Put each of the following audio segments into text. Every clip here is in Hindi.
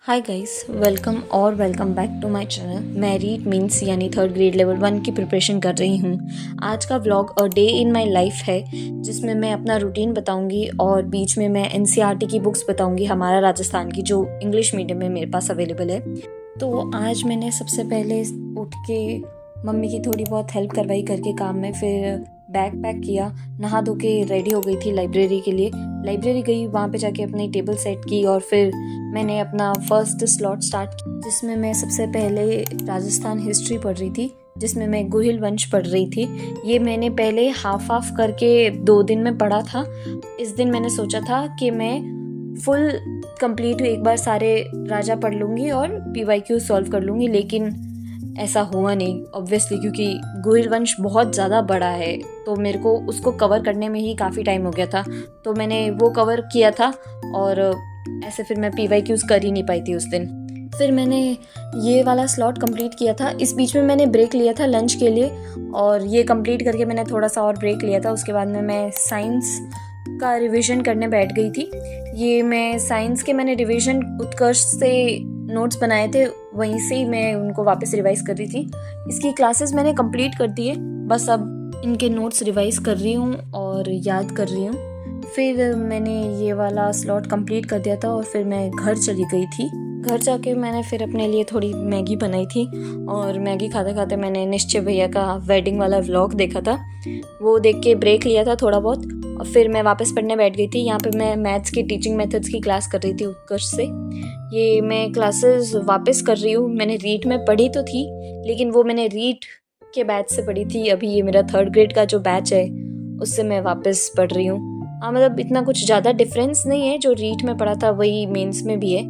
Hi guys, welcome back to my channel. मैं रीड मीन्स यानी थर्ड ग्रेड लेवल 1 की प्रिपरेशन कर रही हूँ। आज का vlog a day in my life है, जिसमें मैं अपना रूटीन बताऊँगी और बीच में मैं एनसीईआरटी की बुक्स बताऊँगी, हमारा राजस्थान की, जो इंग्लिश मीडियम में मेरे पास अवेलेबल है। तो आज मैंने सबसे पहले उठ के मम्मी की थोड़ी बहुत हेल्प करवाई घर के काम में, फिर बैग पैक किया, नहा धो के रेडी हो गई थी लाइब्रेरी के लिए। लाइब्रेरी गई, वहाँ पे जाके अपनी टेबल सेट की और फिर मैंने अपना फर्स्ट स्लॉट स्टार्ट किया, जिसमें मैं सबसे पहले राजस्थान हिस्ट्री पढ़ रही थी, जिसमें मैं गुहिल वंश पढ़ रही थी। ये मैंने पहले हाफ करके 2 दिन में पढ़ा था। इस दिन मैंने सोचा था कि मैं फुल कंप्लीट एक बार सारे राजा पढ़ लूँगी और पीवाईक्यू सॉल्व कर लूँगी, लेकिन ऐसा हुआ नहीं ऑब्वियसली, क्योंकि गुहिल वंश बहुत ज़्यादा बड़ा है, तो मेरे को उसको कवर करने में ही काफ़ी टाइम हो गया था। तो मैंने वो कवर किया था और ऐसे फिर मैं पीवाईक्यूज़ कर ही नहीं पाई थी उस दिन। फिर मैंने ये वाला स्लॉट कंप्लीट किया था। इस बीच में मैंने ब्रेक लिया था लंच के लिए, और ये कंप्लीट करके मैंने थोड़ा सा और ब्रेक लिया था। उसके बाद में मैं साइंस का रिवीजन करने बैठ गई थी। ये मैं साइंस के मैंने रिवीजन उत्कर्ष से नोट्स बनाए थे, वहीं से ही मैं उनको वापस रिवाइज कर रही थी। इसकी क्लासेस मैंने कंप्लीट कर दी है, बस अब इनके नोट्स रिवाइज कर रही हूँ और याद कर रही हूँ। फिर मैंने ये वाला स्लॉट कंप्लीट कर दिया था और फिर मैं घर चली गई थी। घर जाके मैंने फिर अपने लिए थोड़ी मैगी बनाई थी, और मैगी खाते खाते मैंने निश्चय भैया का वेडिंग वाला व्लॉग देखा था। वो देख के ब्रेक लिया था थोड़ा बहुत, और फिर मैं वापस पढ़ने बैठ गई थी। यहाँ पे मैं मैथ्स की टीचिंग मेथड्स की क्लास कर रही थी उत्कर्ष से। ये मैं क्लासेस वापस कर रही हूँ। मैंने रीड में पढ़ी तो थी, लेकिन वो मैंने रीड के बैच से पढ़ी थी। अभी ये मेरा थर्ड ग्रेड का जो बैच है, उससे मैं वापस पढ़ रही हूँ। हाँ, मतलब इतना कुछ ज़्यादा डिफरेंस नहीं है, जो रीड में पढ़ा था वही मेंस में भी है,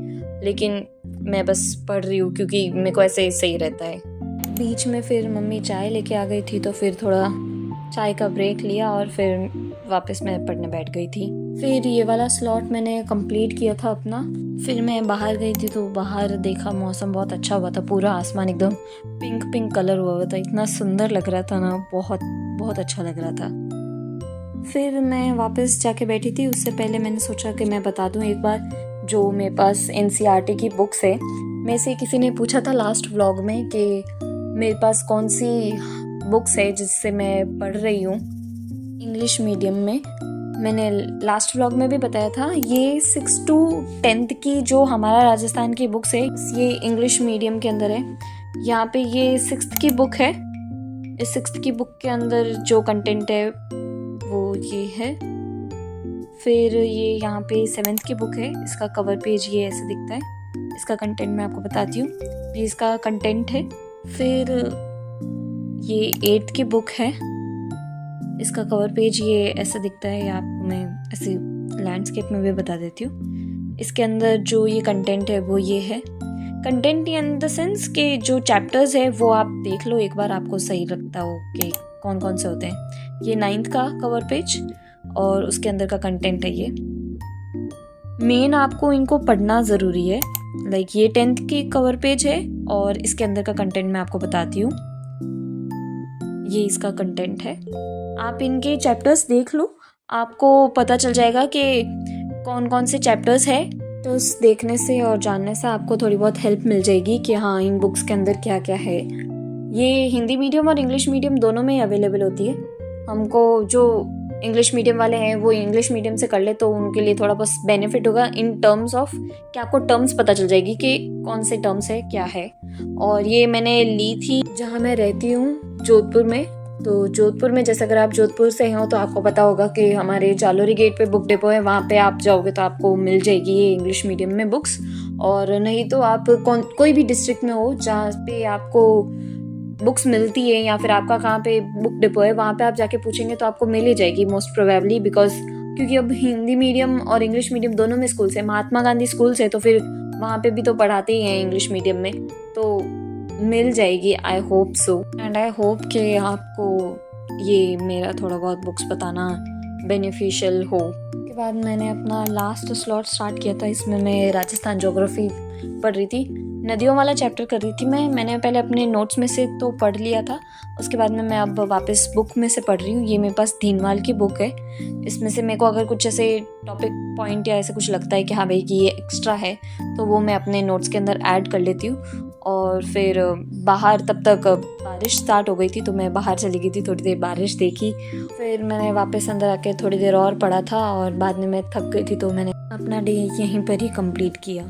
लेकिन मैं बस पढ़ रही हूँ क्योंकि मेरे को ऐसे ही सही रहता है। बीच में फिर मम्मी चाय लेके आ गई थी, तो फिर थोड़ा चाय का ब्रेक लिया और फिर वापस मैं पढ़ने बैठ गई थी। फिर ये वाला स्लॉट मैंने कंप्लीट किया था अपना। फिर मैं बाहर गई थी, तो बाहर देखा मौसम बहुत अच्छा हुआ था, पूरा आसमान एकदम पिंक पिंक कलर हुआ था, इतना सुंदर लग रहा था ना, बहुत बहुत अच्छा लग रहा था। फिर मैं वापस जाके बैठी थी। उससे पहले मैंने सोचा कि मैं बता दूं एक बार, जो मेरे पास एनसीईआरटी की बुक्स है। मेरे से किसी ने पूछा था लास्ट व्लॉग में कि मेरे पास कौन सी बुक्स है जिससे मैं पढ़ रही हूँ इंग्लिश मीडियम में। मैंने लास्ट व्लॉग में भी बताया था, ये 6 to 10th की जो हमारा राजस्थान की बुक्स है, ये इंग्लिश मीडियम के अंदर है। यहाँ पे ये 6th की बुक है। इस 6th की बुक के अंदर जो कंटेंट है वो ये है। फिर ये यहाँ पे 7th की बुक है, इसका कवर पेज ये ऐसे दिखता है। इसका कंटेंट मैं आपको बताती हूँ, ये इसका कंटेंट है। फिर ये 8th की बुक है, इसका कवर पेज ये ऐसा दिखता है। आपको मैं ऐसे लैंडस्केप में भी बता देती हूँ। इसके अंदर जो ये कंटेंट है वो ये है। कंटेंट इन द सेंस के जो चैप्टर्स है वो आप देख लो एक बार, आपको सही लगता हो कि कौन कौन से होते हैं। ये 9th का कवर पेज और उसके अंदर का कंटेंट है ये। मेन आपको इनको पढ़ना ज़रूरी है। लाइक ये 10th की कवर पेज है और इसके अंदर का कंटेंट मैं आपको बताती हूँ। ये इसका कंटेंट है। आप इनके चैप्टर्स देख लो, आपको पता चल जाएगा कि कौन कौन से चैप्टर्स है। तो उस देखने से और जानने से आपको थोड़ी बहुत हेल्प मिल जाएगी कि हाँ, इन बुक्स के अंदर क्या क्या है। ये हिंदी मीडियम और इंग्लिश मीडियम दोनों में अवेलेबल होती है। हमको जो इंग्लिश मीडियम वाले हैं वो इंग्लिश मीडियम से कर ले, तो उनके लिए थोड़ा बस बेनिफिट होगा इन टर्म्स ऑफ कि आपको टर्म्स पता चल जाएगी कि कौन से टर्म्स है क्या है। और ये मैंने ली थी जहाँ मैं रहती हूँ, जोधपुर में। तो जोधपुर में, जैसे अगर आप जोधपुर से हो तो आपको पता होगा कि हमारे जालोरी गेट पे बुक डिपो है, वहाँ पे आप जाओगे तो आपको मिल जाएगी ये इंग्लिश मीडियम में बुक्स। और नहीं तो आप कोई भी डिस्ट्रिक्ट में हो जहाँ पे आपको बुक्स मिलती है, या फिर आपका कहाँ पे बुक डिपो है, वहाँ पे आप जाके पूछेंगे तो आपको मिल ही जाएगी मोस्ट प्रोबेबली। बिकॉज क्योंकि अब हिंदी मीडियम और इंग्लिश मीडियम दोनों में स्कूल्स है, महात्मा गांधी स्कूल्स है, तो फिर वहाँ पे भी तो पढ़ाते ही हैं इंग्लिश मीडियम में, तो मिल जाएगी। I hope so, and I hope कि आपको ये मेरा थोड़ा बहुत बुक्स बताना बेनिफिशियल हो। उसके बाद मैंने अपना लास्ट स्लॉट स्टार्ट किया था। इसमें मैं राजस्थान ज्योग्राफी पढ़ रही थी, नदियों वाला चैप्टर कर रही थी मैंने पहले अपने नोट्स में से तो पढ़ लिया था। उसके बाद में मैं अब वापस बुक में से पढ़ रही हूँ। ये मेरे पास दीनवाल की बुक है। इसमें से मेरे को अगर कुछ ऐसे टॉपिक पॉइंट या ऐसे कुछ लगता है कि हाँ भाई कि ये एक्स्ट्रा है, तो वो मैं अपने नोट्स के अंदर ऐड कर लेती हूँ। और फिर बाहर तब तक बारिश स्टार्ट हो गई थी, तो मैं बाहर चली गई थी, थोड़ी देर बारिश देखी। फिर मैंने वापस अंदर आके थोड़ी देर और पढ़ा था और बाद में मैं थक गई थी, तो मैंने अपना डे यहीं पर ही कंप्लीट किया।